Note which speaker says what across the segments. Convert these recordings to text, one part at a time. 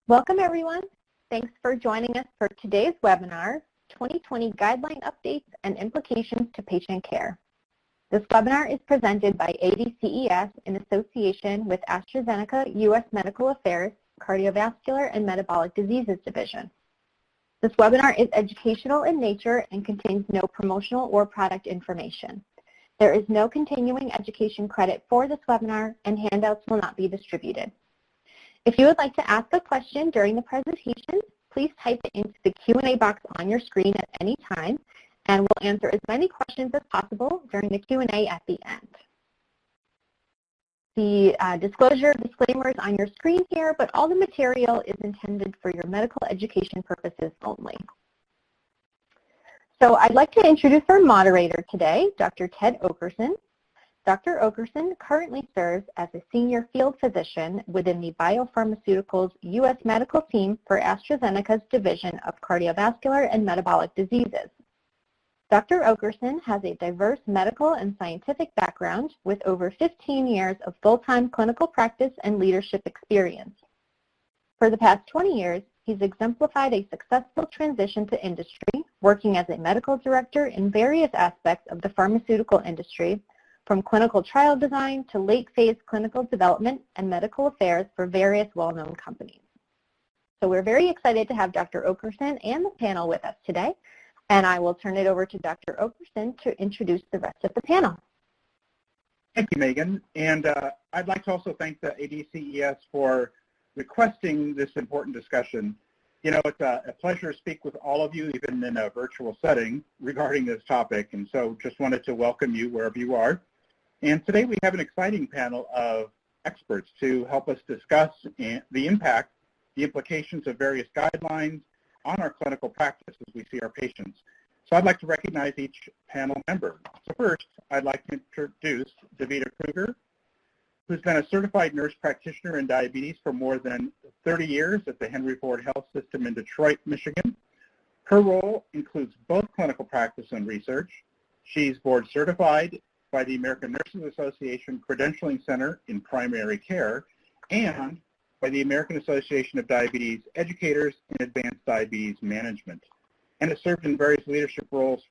Speaker 1: Welcome everyone. Thanks for joining us for today's webinar, 2020 Guideline Updates and Implications to Patient Care. This webinar is presented by ADCES in association with AstraZeneca U.S. Medical Affairs Cardiovascular and Metabolic Diseases Division. This webinar is educational in nature and contains no promotional or product information. There is no continuing education credit for this webinar, and handouts will not be distributed. If you would like to ask a question during the presentation, please type it into the Q&A box on your screen at any time, and we'll answer as many questions as possible during the Q&A at the end. The disclaimer is on your screen here, but all the material is intended for your medical education purposes only. So I'd like to introduce our moderator today, Dr. Ted Okerson. Dr. Okerson currently serves as a senior field physician within the Biopharmaceuticals U.S. Medical Team for AstraZeneca's Division of Cardiovascular and Metabolic Diseases. Dr. Okerson has a diverse medical and scientific background with over 15 years of full-time clinical practice and leadership experience. For the past 20 years, he's exemplified a successful transition to industry, working as a medical director in various aspects of the pharmaceutical industry, from clinical trial design to late-phase clinical development and medical affairs for various well-known companies. So we're very excited to have Dr. Okerson and the panel with us today, and I will turn it over to Dr. Okerson to introduce the rest of the panel.
Speaker 2: Thank you, Megan, and I'd like to also thank the ADCES for requesting this important discussion. You know, it's a pleasure to speak with all of you, even in a virtual setting, regarding this topic, and so just wanted to welcome you wherever you are. And today we have an exciting panel of experts to help us discuss the impact, the implications of various guidelines on our clinical practice as we see our patients. So I'd like to recognize each panel member. So first, I'd like to introduce Davida Kruger, who's been a certified nurse practitioner in diabetes for more than 30 years at the Henry Ford Health System in Detroit, Michigan. Her role includes both clinical practice and research. She's board certified by the American Nurses Association Credentialing Center in Primary Care and by the American Association of Diabetes Educators in Advanced Diabetes Management, and has served in various leadership roles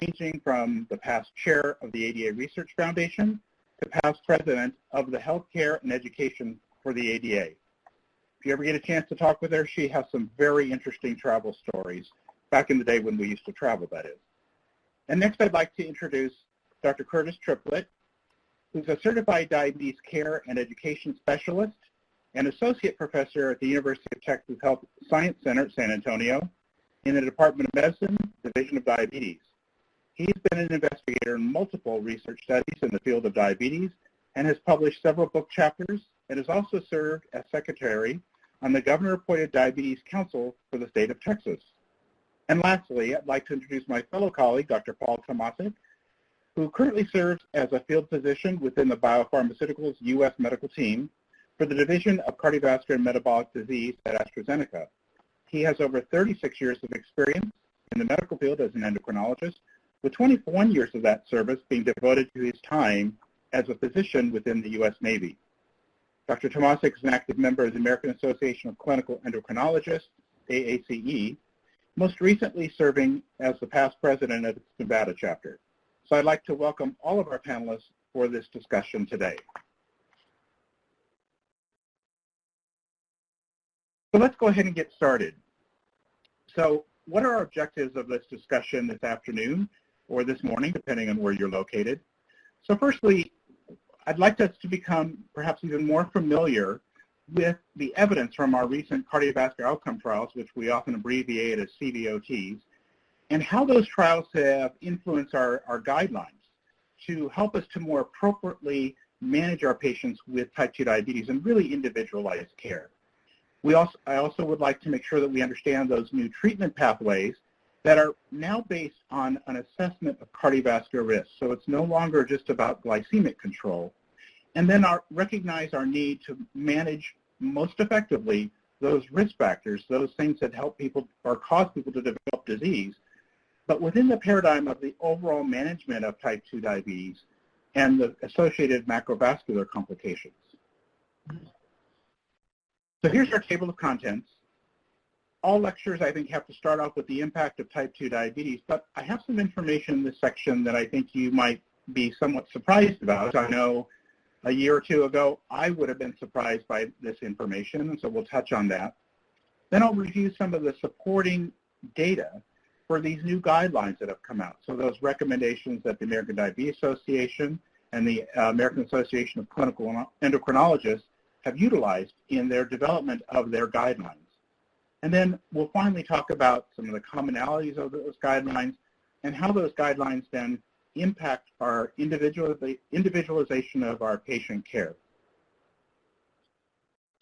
Speaker 2: ranging from the past chair of the ADA Research Foundation to past president of the Healthcare and Education for the ADA. If you ever get a chance to talk with her, she has some very interesting travel stories, back in the day when we used to travel, that is. And next I'd like to introduce Dr. Curtis Triplett, who's a certified diabetes care and education specialist and associate professor at the University of Texas Health Science Center, San Antonio, in the Department of Medicine, Division of Diabetes. He's been an investigator in multiple research studies in the field of diabetes and has published several book chapters, and has also served as secretary on the governor-appointed Diabetes Council for the state of Texas. And lastly, I'd like to introduce my fellow colleague, Dr. Paul Tomasic, who currently serves as a field physician within the Biopharmaceuticals U.S. Medical Team for the Division of Cardiovascular and Metabolic Disease at AstraZeneca. He has over 36 years of experience in the medical field as an endocrinologist, with 21 years of that service being devoted to his time as a physician within the U.S. Navy. Dr. Tomasic is an active member of the American Association of Clinical Endocrinologists, AACE, most recently serving as the past president of its Nevada chapter. So I'd like to welcome all of our panelists for this discussion today. So let's go ahead and get started. So what are our objectives of this discussion this afternoon or this morning, depending on where you're located? So firstly, I'd like us to become perhaps even more familiar with the evidence from our recent cardiovascular outcome trials, which we often abbreviate as CVOTs, and how those trials have influenced our guidelines to help us to more appropriately manage our patients with type 2 diabetes and really individualize care. I also would like to make sure that we understand those new treatment pathways that are now based on an assessment of cardiovascular risk. So it's no longer just about glycemic control. And then recognize our need to manage most effectively those risk factors, those things that help people or cause people to develop disease, but within the paradigm of the overall management of type 2 diabetes and the associated macrovascular complications. So here's our table of contents. all lectures, I think, have to start off with the impact of type 2 diabetes, but I have some information in this section that I think you might be somewhat surprised about. I know a year or two ago, I would have been surprised by this information, and so we'll touch on that. Then I'll review some of the supporting data for these new guidelines that have come out. So those recommendations that the American Diabetes Association and the American Association of Clinical Endocrinologists have utilized in their development of their guidelines. And then we'll finally talk about some of the commonalities of those guidelines and how those guidelines then impact our individualization of our patient care.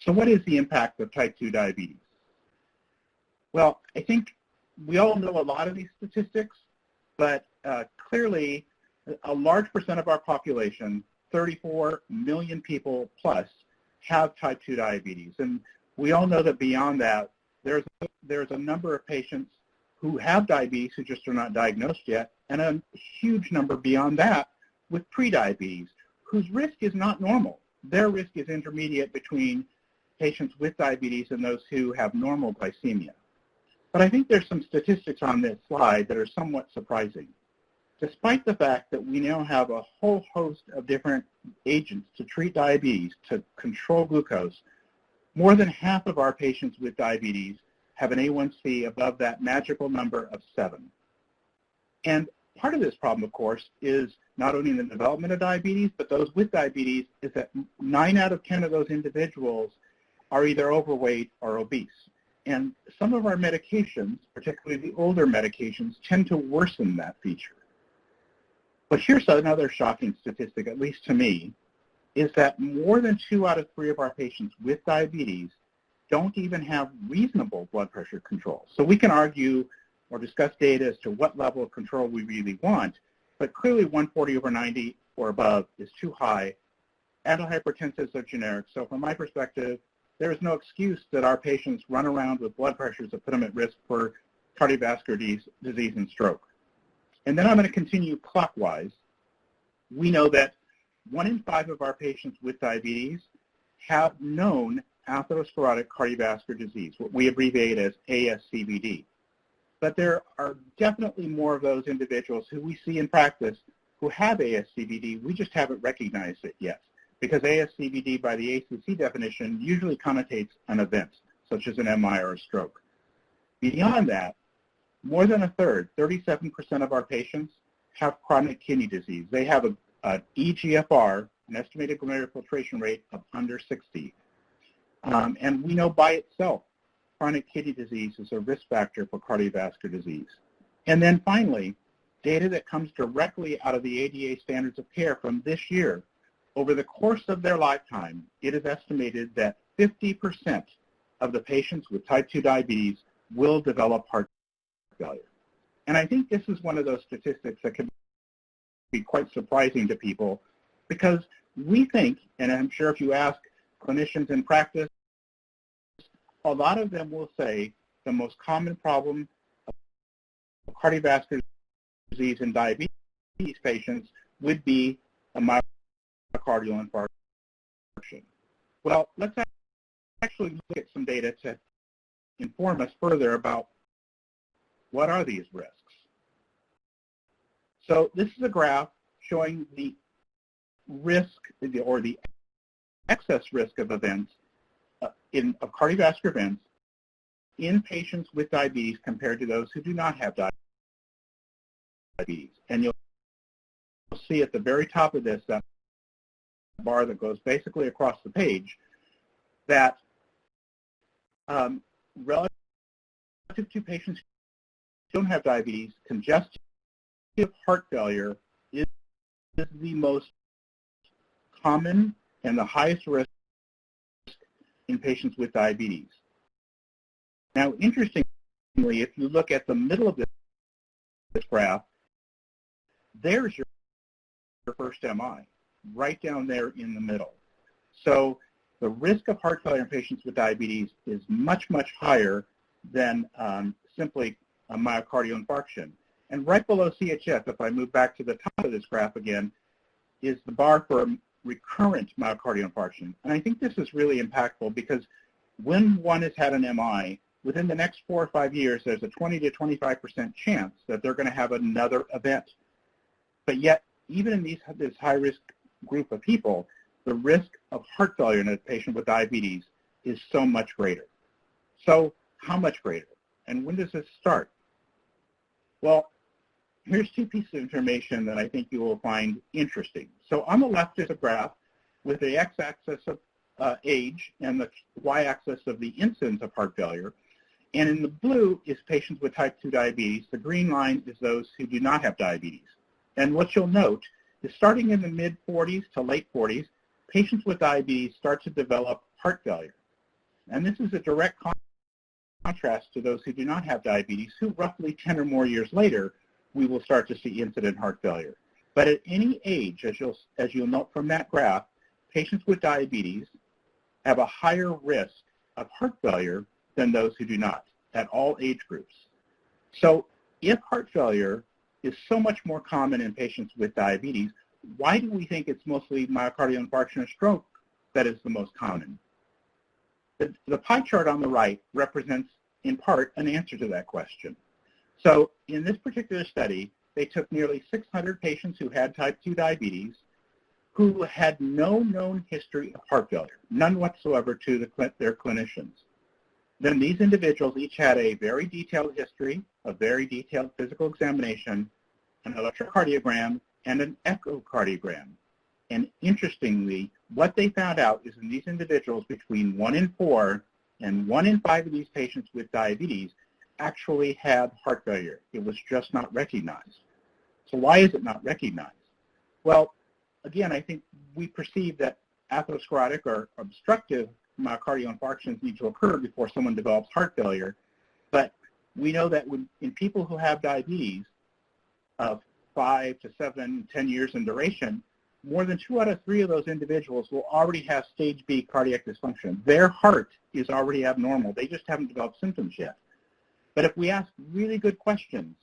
Speaker 2: So what is the impact of type 2 diabetes? Well, I think we all know a lot of these statistics, but clearly a large percent of our population, 34 million people plus, have type 2 diabetes. And we all know that beyond that, there's a number of patients who have diabetes who just are not diagnosed yet, and a huge number beyond that with prediabetes, whose risk is not normal. Their risk is intermediate between patients with diabetes and those who have normal glycemia. But I think there's some statistics on this slide that are somewhat surprising. Despite the fact that we now have a whole host of different agents to treat diabetes, to control glucose, more than half of our patients with diabetes have an A1C above that magical number of 7. And part of this problem, of course, is not only in the development of diabetes, but those with diabetes, is that 9 out of 10 of those individuals are either overweight or obese. And some of our medications, particularly the older medications, tend to worsen that feature. But here's another shocking statistic, at least to me, is that more than 2 out of 3 of our patients with diabetes don't even have reasonable blood pressure control. So we can argue or discuss data as to what level of control we really want, but clearly 140/90 or above is too high. Antihypertensives are generic, so from my perspective, there is no excuse that our patients run around with blood pressures that put them at risk for cardiovascular disease and stroke. And then I'm going to continue clockwise. We know that 1 in 5 of our patients with diabetes have known atherosclerotic cardiovascular disease, what we abbreviate as ASCVD. But there are definitely more of those individuals who we see in practice who have ASCVD. We just haven't recognized it yet, because ASCVD, by the ACC definition, usually connotates an event, such as an MI or a stroke. Beyond that, more than a third, 37% of our patients, have chronic kidney disease. They have an EGFR, an estimated glomerular filtration rate of under 60. And we know by itself, chronic kidney disease is a risk factor for cardiovascular disease. And then finally, data that comes directly out of the ADA standards of care from this year, over the course of their lifetime, it is estimated that 50% of the patients with type 2 diabetes will develop heart failure. And I think this is one of those statistics that can be quite surprising to people, because we think, and I'm sure if you ask clinicians in practice, a lot of them will say the most common problem of cardiovascular disease in diabetes patients would be a myocardial infarction. Well, let's actually look at some data to inform us further about what are these risks. So this is a graph showing the risk or the excess risk of events of cardiovascular events in patients with diabetes compared to those who do not have diabetes. And you'll see at the very top of this, that bar that goes basically across the page, that relative to patients who don't have diabetes, congestive heart failure is the most common and the highest risk in patients with diabetes. Now, interestingly, if you look at the middle of this graph, there's your first MI, right down there in the middle. So the risk of heart failure in patients with diabetes is much, much higher than simply a myocardial infarction. And right below CHF, if I move back to the top of this graph again, is the bar for recurrent myocardial infarction. And I think this is really impactful, because when one has had an MI, within the next 4 or 5 years, there's a 20 to 25% chance that they're going to have another event. But yet, even in this high-risk group of people, the risk of heart failure in a patient with diabetes is so much greater. So how much greater? And when does this start? Well, here's 2 pieces of information that I think you will find interesting. So on the left is a graph with the x-axis of age and the y-axis of the incidence of heart failure. And in the blue is patients with type 2 diabetes. The green line is those who do not have diabetes. And what you'll note is starting in the mid-40s to late 40s, patients with diabetes start to develop heart failure. And this is a direct contrast to those who do not have diabetes, who roughly 10 or more years later, we will start to see incident heart failure. But at any age, as you'll note from that graph, patients with diabetes have a higher risk of heart failure than those who do not, at all age groups. So if heart failure is so much more common in patients with diabetes, why do we think it's mostly myocardial infarction and stroke that is the most common? The pie chart on the right represents, in part, an answer to that question. So in this particular study, they took nearly 600 patients who had type 2 diabetes who had no known history of heart failure, none whatsoever to their clinicians. Then these individuals each had a very detailed history, a very detailed physical examination, an electrocardiogram, and an echocardiogram. And interestingly, what they found out is in these individuals, between 1 in 4 and 1 in 5 of these patients with diabetes actually had heart failure. It was just not recognized. So why is it not recognized? Well, again, I think we perceive that atherosclerotic or obstructive myocardial infarctions need to occur before someone develops heart failure. But we know that in people who have diabetes of 5 to 7, 10 years in duration, more than 2 out of 3 of those individuals will already have stage B cardiac dysfunction. Their heart is already abnormal. They just haven't developed symptoms yet. But if we ask really good questions,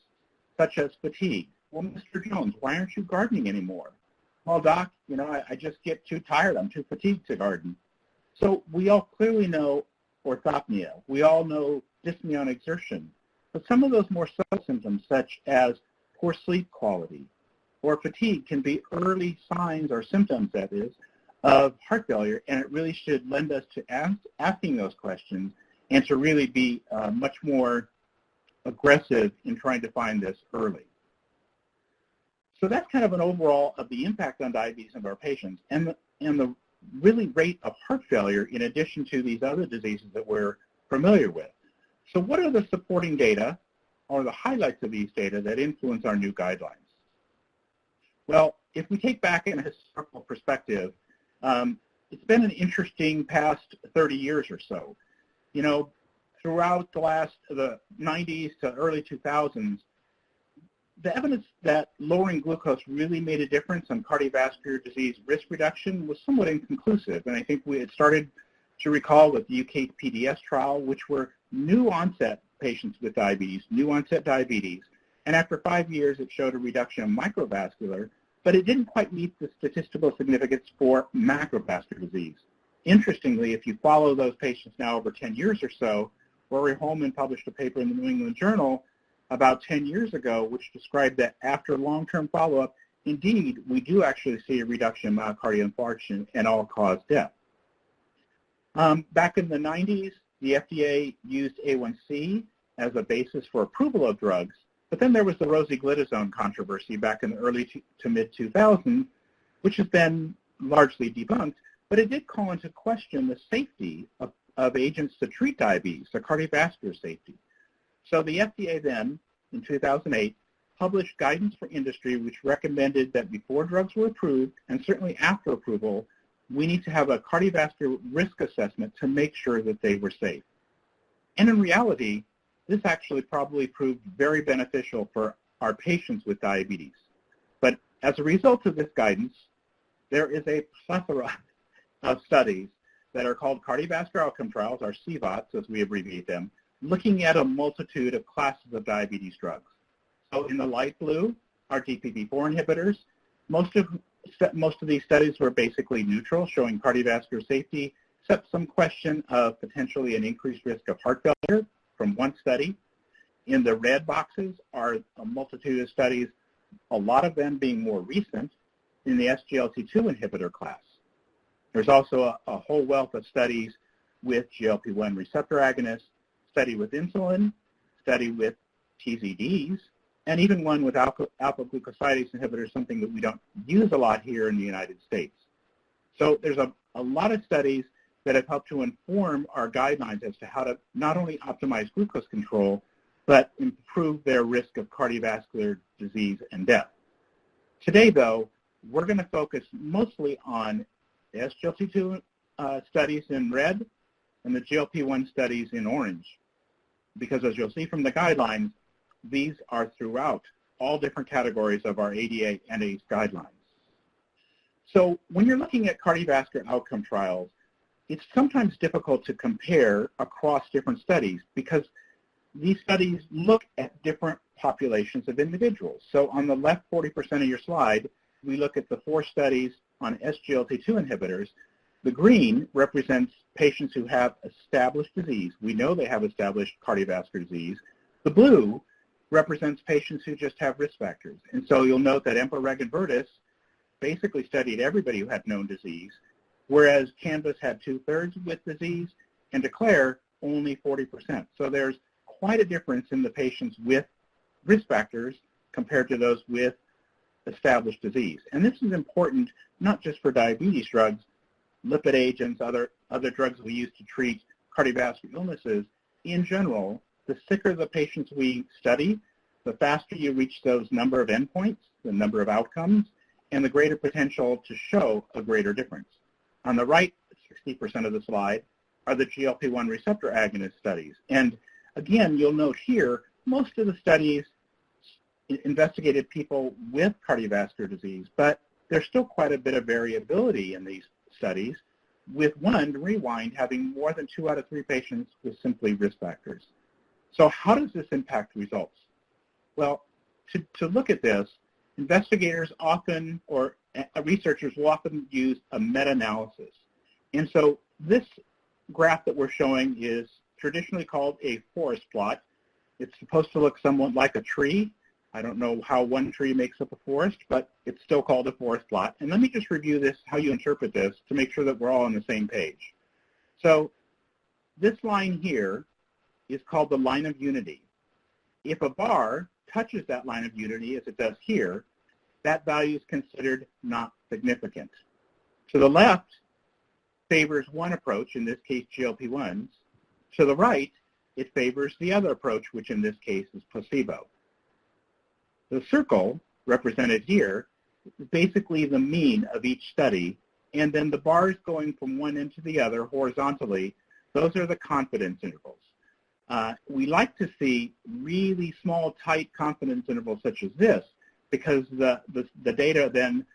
Speaker 2: such as fatigue, well, Mr. Jones, why aren't you gardening anymore? Well, doc, I just get too tired. I'm too fatigued to garden. So we all clearly know orthopnea. We all know dyspnea on exertion. But some of those more subtle symptoms, such as poor sleep quality or fatigue, can be early signs or symptoms, that is, of heart failure, and it really should lend us to asking those questions and to really be much more aggressive in trying to find this early. So that's kind of an overall of the impact on diabetes of our patients and the really rate of heart failure in addition to these other diseases that we're familiar with. So what are the supporting data or the highlights of these data that influence our new guidelines? Well, if we take back in a historical perspective, it's been an interesting past 30 years or so. Throughout the 90s to early 2000s, the evidence that lowering glucose really made a difference on cardiovascular disease risk reduction was somewhat inconclusive. And I think we had started to recall with the UK PDS trial, which were new onset patients with diabetes, new onset diabetes. And after 5 years, it showed a reduction in microvascular, but it didn't quite meet the statistical significance for macrovascular disease. Interestingly, if you follow those patients now over 10 years or so, Rory Holman published a paper in the New England Journal about 10 years ago, which described that after long-term follow-up, indeed, we do actually see a reduction in myocardial infarction and all-cause death. Back in the 90s, the FDA used A1C as a basis for approval of drugs, but then there was the rosiglitazone controversy back in the early to mid-2000s, which has been largely debunked, but it did call into question the safety of agents to treat diabetes, the cardiovascular safety. So the FDA then, in 2008, published guidance for industry which recommended that before drugs were approved, and certainly after approval, we need to have a cardiovascular risk assessment to make sure that they were safe. And in reality, this actually probably proved very beneficial for our patients with diabetes. But as a result of this guidance, there is a plethora of studies that are called cardiovascular outcome trials, or CVOTs as we abbreviate them, looking at a multitude of classes of diabetes drugs. So in the light blue are DPP-4 inhibitors. Most of these studies were basically neutral, showing cardiovascular safety, except some question of potentially an increased risk of heart failure. from one study. In the red boxes are a multitude of studies, a lot of them being more recent in the SGLT2 inhibitor class. There's also a whole wealth of studies with GLP-1 receptor agonists, study with insulin, study with TZDs, and even one with alpha-glucosidase inhibitors, something that we don't use a lot here in the United States. So there's a lot of studies that have helped to inform our guidelines as to how to not only optimize glucose control, but improve their risk of cardiovascular disease and death. Today, though, we're going to focus mostly on the SGLT2 studies in red and the GLP-1 studies in orange, because as you'll see from the guidelines, these are throughout all different categories of our ADA and ACE guidelines. So when you're looking at cardiovascular outcome trials, it's sometimes difficult to compare across different studies because these studies look at different populations of individuals. So on the left 40% of your slide, we look at the 4 studies on SGLT2 inhibitors. The green represents patients who have established disease. We know they have established cardiovascular disease. The blue represents patients who just have risk factors. And so you'll note that EMPA-REG and VERTIS basically studied everybody who had known disease, whereas CANVAS had 2/3 with disease and DECLARE only 40%. So there's quite a difference in the patients with risk factors compared to those with established disease. And this is important not just for diabetes drugs, lipid agents, other drugs we use to treat cardiovascular illnesses. In general, the sicker the patients we study, the faster you reach those number of endpoints, the number of outcomes, and the greater potential to show a greater difference. On the right, 60% of the slide, are the GLP-1 receptor agonist studies. And again, you'll note here, most of the studies investigated people with cardiovascular disease, but there's still quite a bit of variability in these studies, with one, rewind, having more than 2 out of 3 patients with simply risk factors. So how does this impact results? Well, to look at this, investigators often, or researchers will often use a meta-analysis. And so this graph that we're showing is traditionally called a forest plot. It's supposed to look somewhat like a tree. I don't know how one tree makes up a forest, but it's still called a forest plot. And let me just review this, how you interpret this, to make sure that we're all on the same page. So this line here is called the line of unity. If a bar touches that line of unity, as it does here, that value is considered not significant. To the left favors one approach, in this case GLP-1s. To the right, it favors the other approach, which in this case is placebo. The circle represented here is basically the mean of each study, and then the bars going from one end to the other horizontally, those are the confidence intervals. We like to see really small, tight confidence intervals such as this, because the data then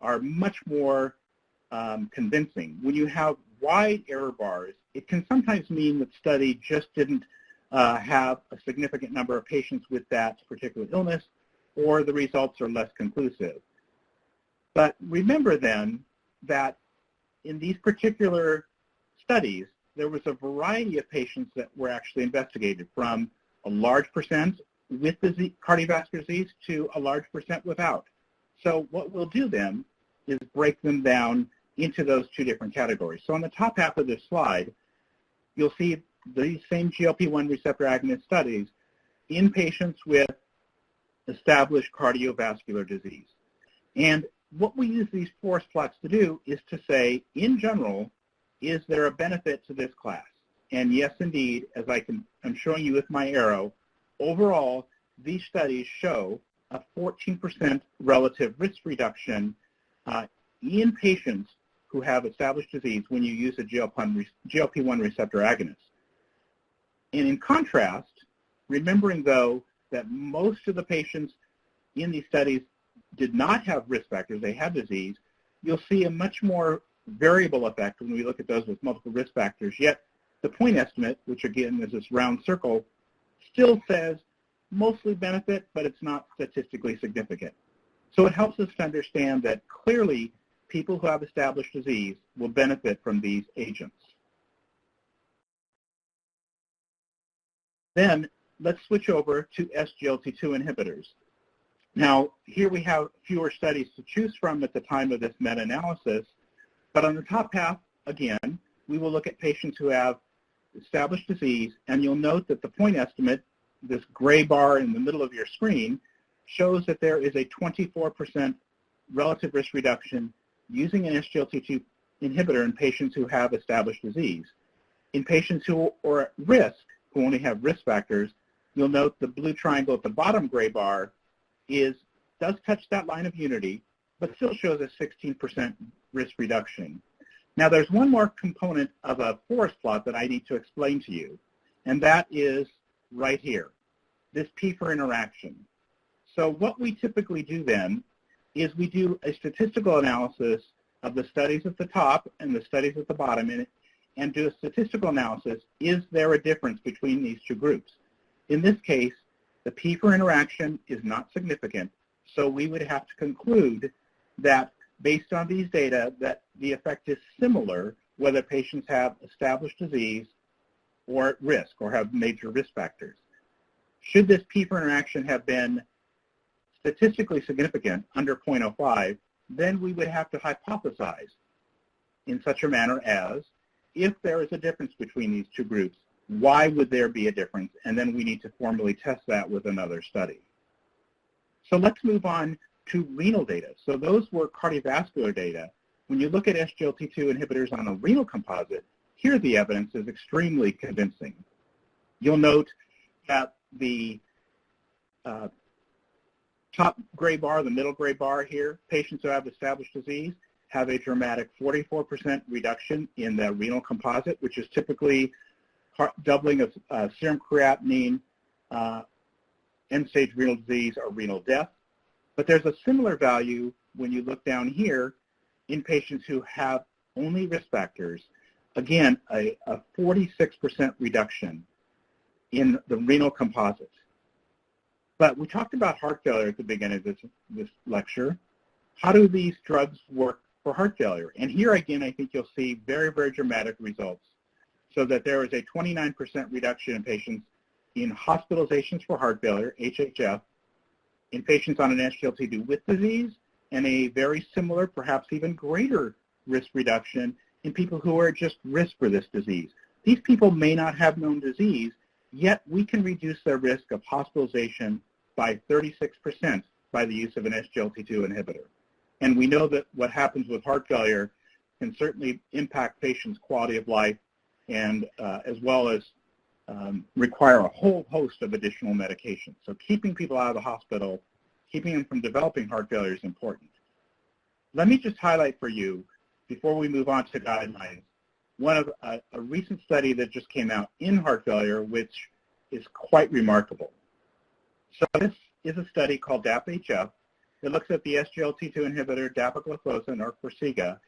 Speaker 2: are much more convincing. When you have wide error bars, it can sometimes mean that study just didn't have a significant number of patients with that particular illness, or the results are less conclusive. But remember then that in these particular studies, there was a variety of patients that were actually investigated, from a large percent with cardiovascular disease to a large percent without. So what we'll do then is break them down into those 2 different categories. So on the top half of this slide, you'll see these same GLP-1 receptor agonist studies in patients with established cardiovascular disease. And what we use these forest plots to do is to say, in general, is there a benefit to this class? And yes, indeed, as I'm showing you with my arrow, overall, these studies show a 14% relative risk reduction in patients who have established disease when you use a GLP-1 receptor agonist. And in contrast, remembering, though, that most of the patients in these studies did not have risk factors, they had disease, you'll see a much more variable effect when we look at those with multiple risk factors. Yet the point estimate, which again is this round circle, still says mostly benefit, but it's not statistically significant. So it helps us to understand that clearly people who have established disease will benefit from these agents. Then let's switch over to SGLT2 inhibitors. Now, here we have fewer studies to choose from at the time of this meta-analysis, but on the top half, again, we will look at patients who have established disease, and you'll note that the point estimate, this gray bar in the middle of your screen, shows that there is a 24% relative risk reduction using an SGLT2 inhibitor in patients who have established disease. In patients who are at risk, who only have risk factors, you'll note the blue triangle at the bottom gray bar does touch that line of unity, but still shows a 16% risk reduction. Now, there's one more component of a forest plot that I need to explain to you, and that is right here, this P for interaction. So what we typically do then is we do a statistical analysis of the studies at the top and the studies at the bottom and do a statistical analysis. Is there a difference between these two groups? In this case, the P for interaction is not significant, so we would have to conclude that based on these data that the effect is similar whether patients have established disease or at risk or have major risk factors. Should this P for interaction have been statistically significant under 0.05, then we would have to hypothesize in such a manner as, if there is a difference between these two groups, why would there be a difference? And then we need to formally test that with another study. So let's move on to renal data. So those were cardiovascular data. When you look at SGLT2 inhibitors on a renal composite, here the evidence is extremely convincing. You'll note that the top gray bar, the middle gray bar here, patients who have established disease have a dramatic 44% reduction in the renal composite, which is typically doubling of serum creatinine, end-stage renal disease, or renal death. But there's a similar value when you look down here in patients who have only risk factors. Again, a 46% reduction in the renal composite. But we talked about heart failure at the beginning of this lecture. How do these drugs work for heart failure? And here again, I think you'll see very, very dramatic results. So that there is a 29% reduction in patients in hospitalizations for heart failure, HHF, in patients on an SGLT2 with disease, and a very similar, perhaps even greater risk reduction in people who are at just risk for this disease. These people may not have known disease, yet we can reduce their risk of hospitalization by 36% by the use of an SGLT2 inhibitor. And we know that what happens with heart failure can certainly impact patients' quality of life and as well as require a whole host of additional medications. So keeping people out of the hospital, keeping them from developing heart failure is important. Let me just highlight for you, before we move on to guidelines, one of a recent study that just came out in heart failure, which is quite remarkable. So this is a study called DAPHF. It looks at the SGLT2 inhibitor dapagliflozin, or Forxiga,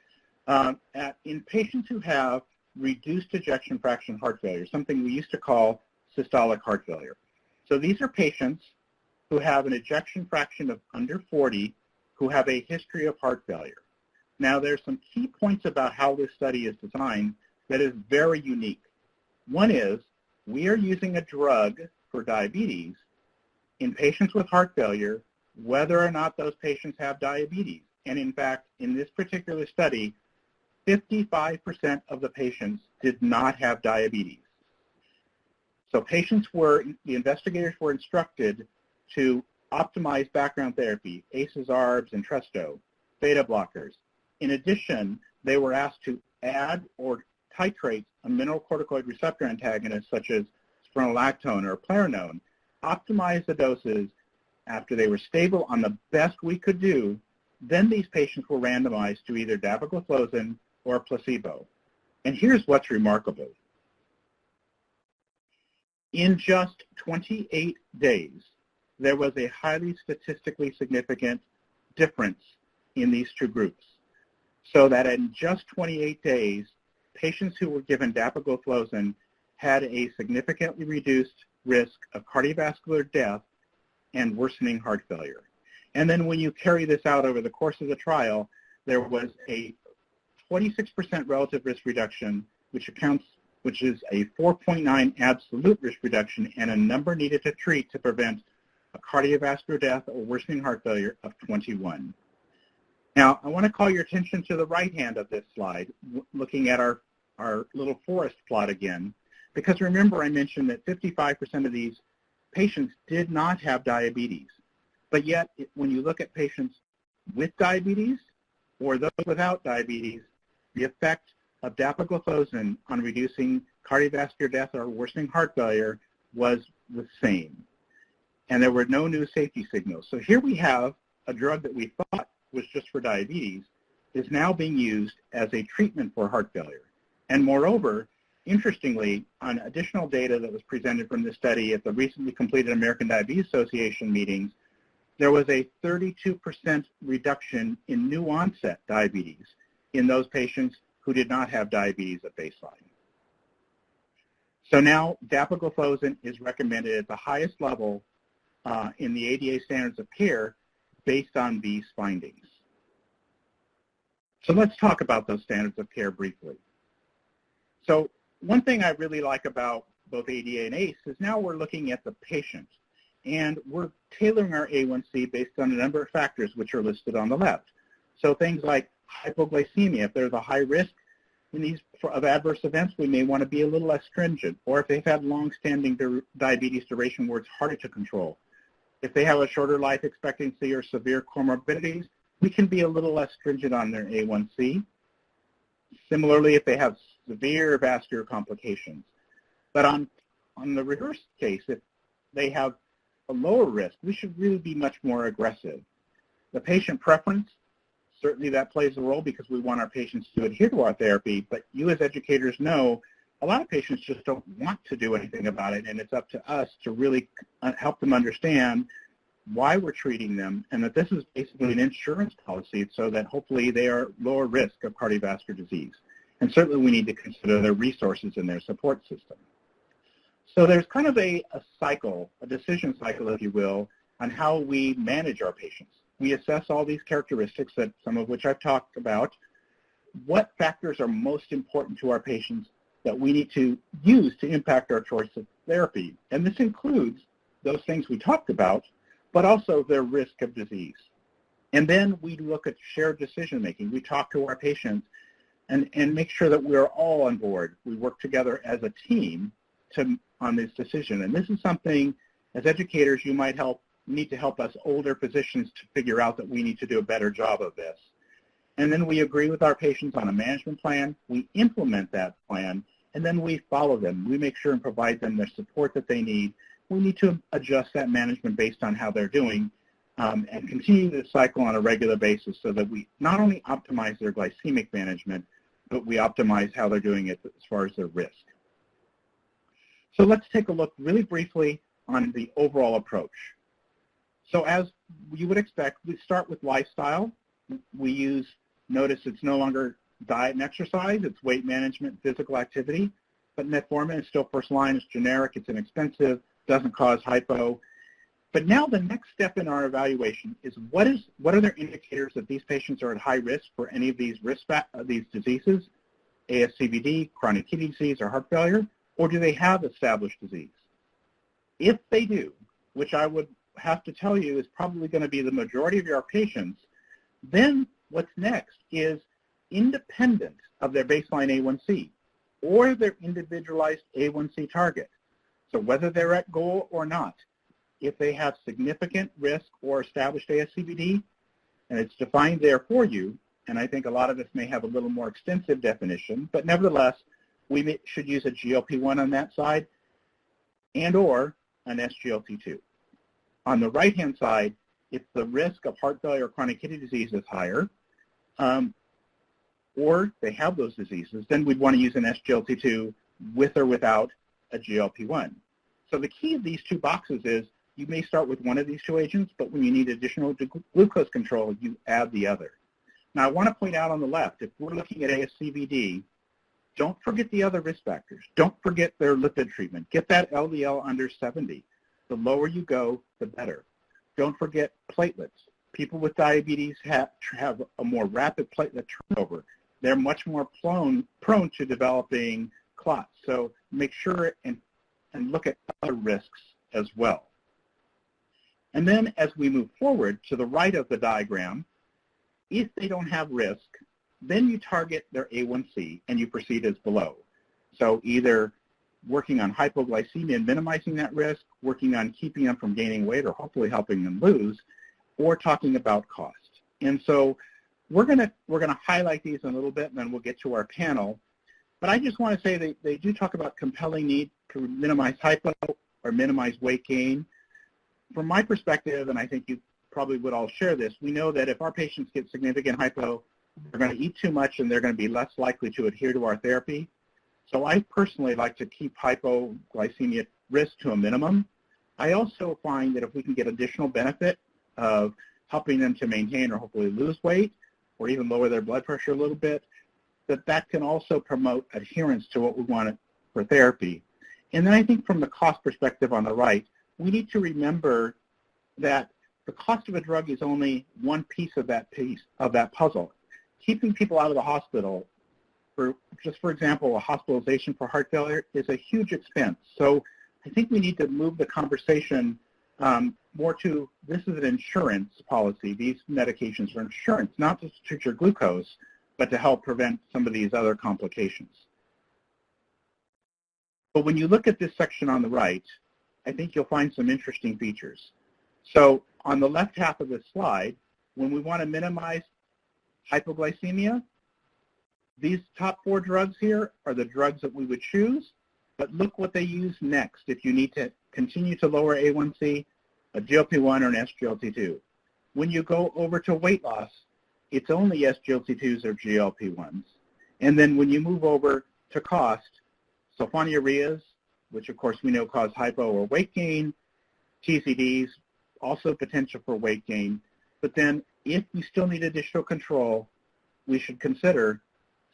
Speaker 2: in patients who have reduced ejection fraction heart failure, something we used to call systolic heart failure. So these are patients who have an ejection fraction of under 40 who have a history of heart failure. Now, there's some key points about how this study is designed that is very unique. One is we are using a drug for diabetes in patients with heart failure, whether or not those patients have diabetes. And in fact, in this particular study, 55% of the patients did not have diabetes. So the investigators were instructed to optimize background therapy, ACEs, ARBs, and Entresto, beta blockers. In addition, they were asked to add or titrate a mineralocorticoid receptor antagonist such as spironolactone or eplerenone, optimize the doses after they were stable on the best we could do. Then these patients were randomized to either dapagliflozin or placebo. And here's what's remarkable. In just 28 days, there was a highly statistically significant difference in these two groups. So that in just 28 days, patients who were given dapagliflozin had a significantly reduced risk of cardiovascular death and worsening heart failure. And then when you carry this out over the course of the trial, there was a 26% relative risk reduction, which which is a 4.9 absolute risk reduction and a number needed to treat to prevent a cardiovascular death or worsening heart failure of 21. Now, I want to call your attention to the right hand of this slide, looking at our little forest plot again, because remember I mentioned that 55% of these patients did not have diabetes. But yet, when you look at patients with diabetes or those without diabetes, the effect of dapagliflozin on reducing cardiovascular death or worsening heart failure was the same. And there were no new safety signals. So here we have a drug that we thought was just for diabetes is now being used as a treatment for heart failure. And moreover, interestingly, on additional data that was presented from this study at the recently completed American Diabetes Association meetings, there was a 32% reduction in new onset diabetes in those patients who did not have diabetes at baseline. So now dapagliflozin is recommended at the highest level in the ADA standards of care based on these findings. So let's talk about those standards of care briefly. So one thing I really like about both ADA and ACE is now we're looking at the patient, and we're tailoring our A1C based on a number of factors which are listed on the left. So things like hypoglycemia, if there's a high risk in these of adverse events, we may want to be a little less stringent, or if they've had long-standing diabetes duration where it's harder to control. If they have a shorter life expectancy or severe comorbidities, we can be a little less stringent on their A1C. Similarly, if they have severe vascular complications. But on the reverse case, if they have a lower risk, we should really be much more aggressive. The patient preference, certainly that plays a role because we want our patients to adhere to our therapy, but you as educators know a lot of patients just don't want to do anything about it, and it's up to us to really help them understand why we're treating them and that this is basically an insurance policy so that hopefully they are lower risk of cardiovascular disease. And certainly we need to consider their resources and their support system. So there's kind of a cycle, a decision cycle, if you will, on how we manage our patients. We assess all these characteristics, that some of which I've talked about. What factors are most important to our patients that we need to use to impact our choice of therapy? And this includes those things we talked about, but also their risk of disease. And then we look at shared decision making. We talk to our patients and make sure that we're all on board. We work together as a team on this decision. And this is something, as educators, you might need to help us older physicians to figure out that we need to do a better job of this. And then we agree with our patients on a management plan. We implement that plan, and then we follow them. We make sure and provide them the support that they need. We need to adjust that management based on how they're doing and continue this cycle on a regular basis so that we not only optimize their glycemic management, but we optimize how they're doing it as far as their risk. So let's take a look really briefly on the overall approach. So as you would expect, we start with lifestyle. We notice it's no longer diet and exercise, it's weight management, physical activity, but metformin is still first line, it's generic, it's inexpensive, doesn't cause hypo. But now the next step in our evaluation is what are their indicators that these patients are at high risk for any of these these diseases, ASCVD, chronic kidney disease, or heart failure, or do they have established disease? If they do, which I would have to tell you is probably going to be the majority of your patients, then what's next is independent of their baseline A1C or their individualized A1C target. So whether they're at goal or not, if they have significant risk or established ASCVD, and it's defined there for you, and I think a lot of us may have a little more extensive definition, but nevertheless, we should use a GLP-1 on that side and or an SGLT2. On the right-hand side, if the risk of heart failure or chronic kidney disease is higher, or they have those diseases, then we'd want to use an SGLT2 with or without a GLP-1. So the key of these two boxes is you may start with one of these two agents, but when you need additional glucose control, you add the other. Now, I want to point out on the left, if we're looking at ASCVD, don't forget the other risk factors. Don't forget their lipid treatment. Get that LDL under 70. The lower you go, the better. Don't forget platelets. People with diabetes have a more rapid platelet turnover. They're much more prone to developing clots. So make sure and look at other risks as well. And then as we move forward to the right of the diagram, if they don't have risk, then you target their A1C and you proceed as below. So either working on hypoglycemia and minimizing that risk, working on keeping them from gaining weight or hopefully helping them lose, or talking about cost. And so we're gonna highlight these in a little bit, and then we'll get to our panel. But I just want to say they do talk about compelling need to minimize hypo or minimize weight gain. From my perspective, and I think you probably would all share this, we know that if our patients get significant hypo, they're going to eat too much and they're going to be less likely to adhere to our therapy. So I personally like to keep hypoglycemia risk to a minimum. I also find that if we can get additional benefit of helping them to maintain or hopefully lose weight or even lower their blood pressure a little bit, that can also promote adherence to what we want for therapy. And then I think from the cost perspective on the right, we need to remember that the cost of a drug is only one piece of that puzzle. Keeping people out of the hospital, for example, a hospitalization for heart failure is a huge expense. So I think we need to move the conversation more to, this is an insurance policy. These medications are insurance, not just to treat your glucose, but to help prevent some of these other complications. But when you look at this section on the right, I think you'll find some interesting features. So on the left half of this slide, when we want to minimize hypoglycemia, these top 4 drugs here are the drugs that we would choose, but look what they use next if you need to continue to lower A1C, a GLP-1 or an SGLT2. When you go over to weight loss, it's only SGLT2s or GLP-1s. And then when you move over to cost, sulfonylureas, which of course we know cause hypo or weight gain, TZDs, also potential for weight gain. But then if we still need additional control, we should consider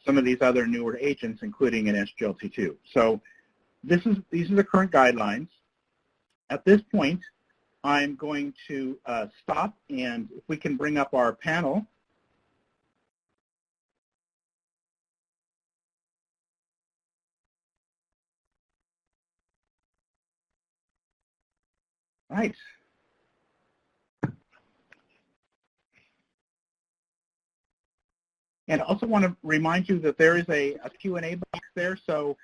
Speaker 2: some of these other newer agents, including an SGLT2. So these are the current guidelines. At this point, I'm going to stop, and if we can bring up our panel. Right. And I also want to remind you that there is a Q&A box there. So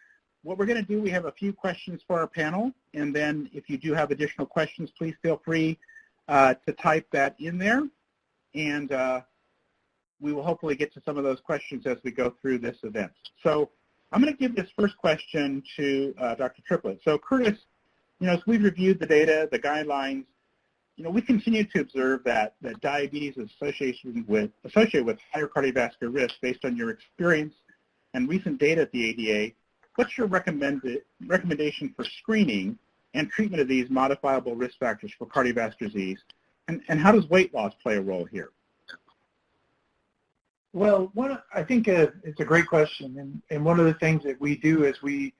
Speaker 2: what we're going to do, we have a few questions for our panel. And then if you do have additional questions, please feel free to type that in there. And we will hopefully get to some of those questions as we go through this event. So I'm going to give this first question to Dr. Triplett. So Curtis, as we've reviewed the data, the guidelines, we continue to observe that diabetes is associated with higher cardiovascular risk based on your experience and recent data at the ADA. What's your recommendation for screening and treatment of these modifiable risk factors for cardiovascular disease? And how does weight loss play a role here?
Speaker 3: Well, I think it's a great question. And one of the things that we do as we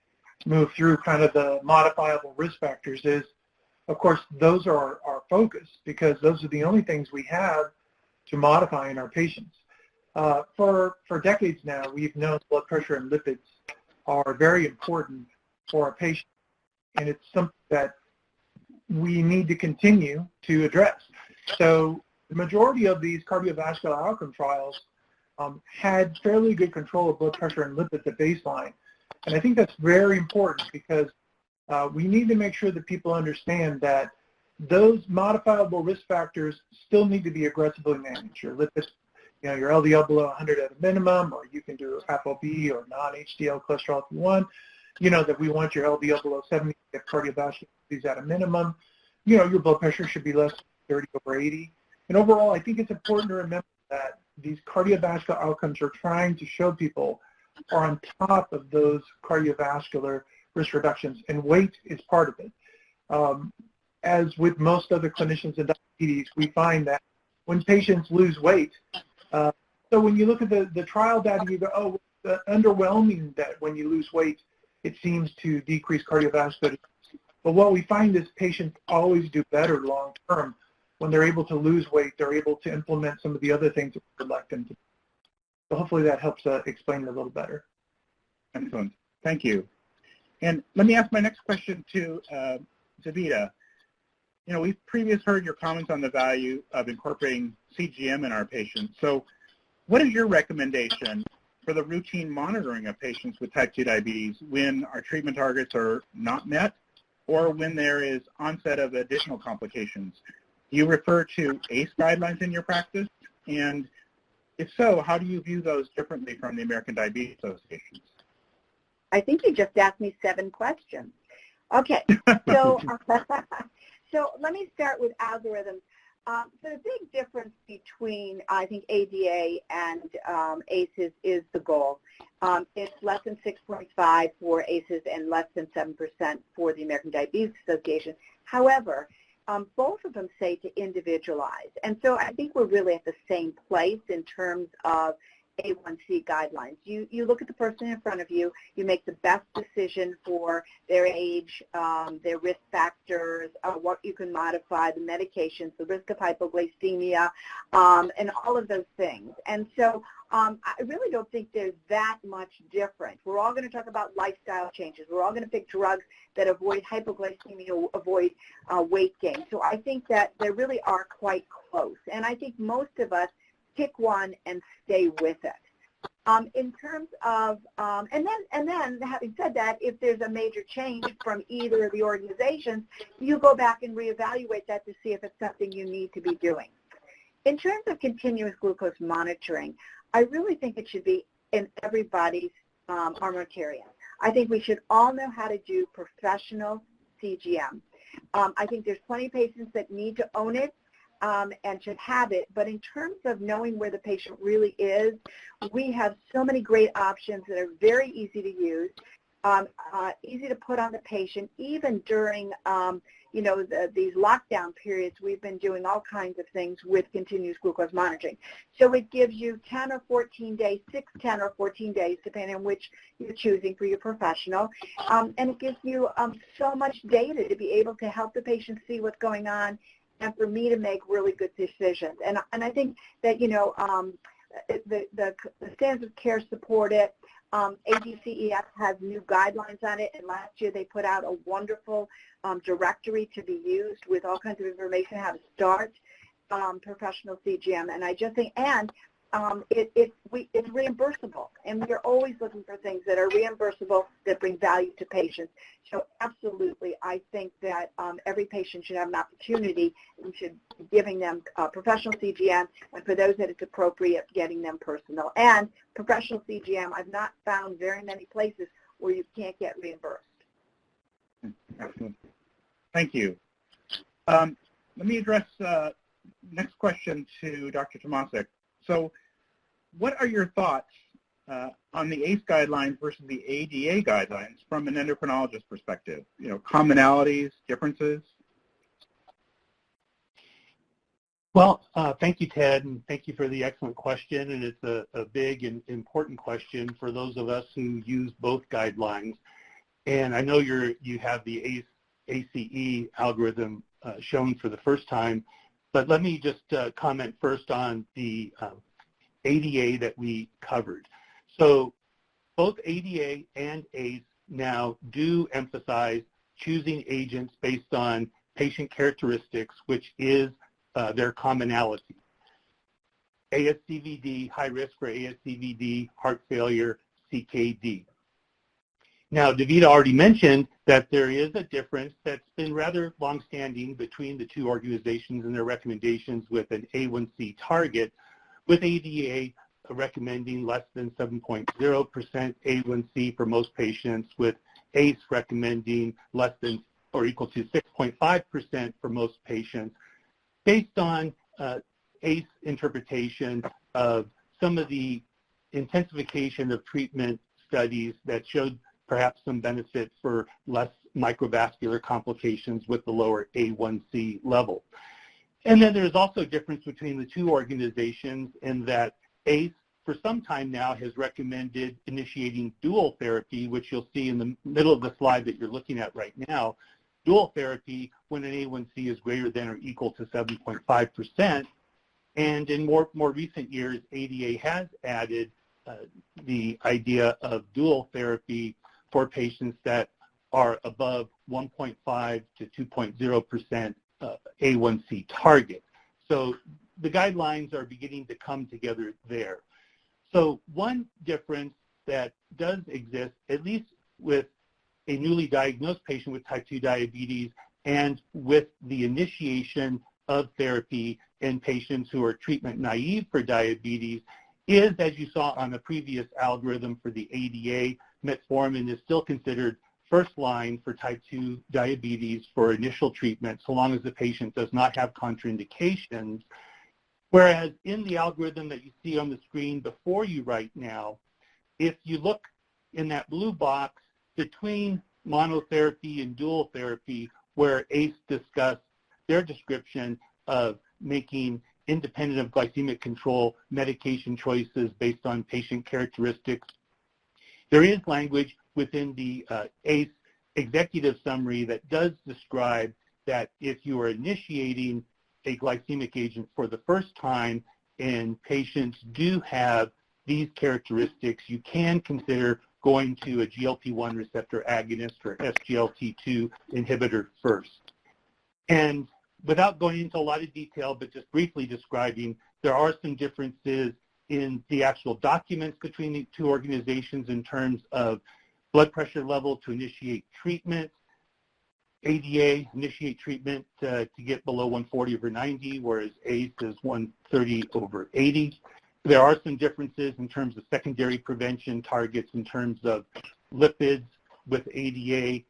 Speaker 3: move through kind of the modifiable risk factors is, of course, those are our focus because those are the only things we have to modify in our patients. For decades now, we've known blood pressure and lipids are very important for our patients, and it's something that we need to continue to address. So the majority of these cardiovascular outcome trials had fairly good control of blood pressure and lipids at baseline. And I think that's very important because we need to make sure that people understand that those modifiable risk factors still need to be aggressively managed. Your lipids, your LDL below 100 at a minimum, or you can do ApoB or non-HDL cholesterol if you want. That we want your LDL below 70 at cardiovascular disease at a minimum. Your blood pressure should be less than 30/80. And overall, I think it's important to remember that these cardiovascular outcomes we're trying to show people are on top of those cardiovascular risk reductions, and weight is part of it. As with most other clinicians in diabetes, we find that when patients lose weight, so when you look at the trial data, you go, oh, underwhelming that when you lose weight, it seems to decrease cardiovascular disease. But what we find is patients always do better long term. When they're able to lose weight, they're able to implement some of the other things that we would like them to do. So hopefully that helps explain it a little better.
Speaker 2: Excellent. Thank you. And let me ask my next question to Davida. You know, we've previously heard your comments on the value of incorporating CGM in our patients. So what is your recommendation for the routine monitoring of patients with type 2 diabetes when our treatment targets are not met or when there is onset of additional complications? Do you refer to ACE guidelines in your practice? And if so, how do you view those differently from the American Diabetes Association?
Speaker 4: I think you just asked me 7 questions. Okay, so so let me start with algorithms. So the big difference between, I think, ADA and ACEs is the goal. It's less than 6.5 for ACEs and less than 7% for the American Diabetes Association. However, both of them say to individualize. And so I think we're really at the same place in terms of A1C guidelines. You look at the person in front of you, you make the best decision for their age, their risk factors, what you can modify, the medications, the risk of hypoglycemia, and all of those things. And so I really don't think there's that much different. We're all going to talk about lifestyle changes. We're all going to pick drugs that avoid hypoglycemia, avoid weight gain. So I think that they really are quite close. And I think most of us pick one and stay with it. In terms of, and then having said that, if there's a major change from either of the organizations, you go back and reevaluate that to see if it's something you need to be doing. In terms of continuous glucose monitoring, I really think it should be in everybody's armamentarium. I think we should all know how to do professional CGM. I think there's plenty of patients that need to own it and should have it, but in terms of knowing where the patient really is, we have so many great options that are very easy to use, easy to put on the patient, even during these lockdown periods. We've been doing all kinds of things with continuous glucose monitoring. So it gives you 10 or 14 days, 6, 10, or 14 days, depending on which you're choosing for your professional. And it gives you so much data to be able to help the patient see what's going on and for me to make really good decisions. And I think that, the standards of care support it. ADCES has new guidelines on it, and last year they put out a wonderful directory to be used with all kinds of information how to start professional CGM. And I just think, it's reimbursable, and we are always looking for things that are reimbursable that bring value to patients. So absolutely, I think that every patient should have an opportunity. We should be giving them professional CGM, and for those that it's appropriate, getting them personal. And professional CGM, I've not found very many places where you can't get reimbursed.
Speaker 2: Excellent. Thank you. Let me address next question to Dr. Tomasik. So what are your thoughts on the ACE guidelines versus the ADA guidelines from an endocrinologist perspective? Commonalities, differences?
Speaker 5: Well, thank you, Ted, and thank you for the excellent question. And it's a big and important question for those of us who use both guidelines. And I know you have the ACE algorithm shown for the first time. But let me just comment first on the ADA that we covered. So both ADA and ACE now do emphasize choosing agents based on patient characteristics, which is their commonality. ASCVD, high risk for ASCVD, heart failure, CKD. Now, Davida already mentioned that there is a difference that's been rather longstanding between the two organizations and their recommendations with an A1C target, with ADA recommending less than 7.0% A1C for most patients, with ACE recommending less than or equal to 6.5% for most patients, based on ACE interpretation of some of the intensification of treatment studies that showed perhaps some benefit for less microvascular complications with the lower A1C level. And then there's also a difference between the two organizations in that ACE for some time now has recommended initiating dual therapy, which you'll see in the middle of the slide that you're looking at right now, dual therapy when an A1C is greater than or equal to 7.5%. And in more recent years, ADA has added the idea of dual therapy for patients that are above 1.5 to 2.0% A1C target. So the guidelines are beginning to come together there. So one difference that does exist, at least with a newly diagnosed patient with type 2 diabetes and with the initiation of therapy in patients who are treatment naive for diabetes, is, as you saw on the previous algorithm for the ADA, metformin is still considered first line for type 2 diabetes for initial treatment, so long as the patient does not have contraindications. Whereas in the algorithm that you see on the screen before you right now, if you look in that blue box between monotherapy and dual therapy, where ACE discussed their description of making independent of glycemic control medication choices based on patient characteristics, there is language within the ACE executive summary that does describe that if you are initiating a glycemic agent for the first time and patients do have these characteristics, you can consider going to a GLP-1 receptor agonist or SGLT2 inhibitor first. And without going into a lot of detail, but just briefly describing, there are some differences in the actual documents between the two organizations in terms of blood pressure level to initiate treatment, ADA initiate treatment to get below 140 over 90, whereas ACE is 130 over 80. There are some differences in terms of secondary prevention targets in terms of lipids with ADA,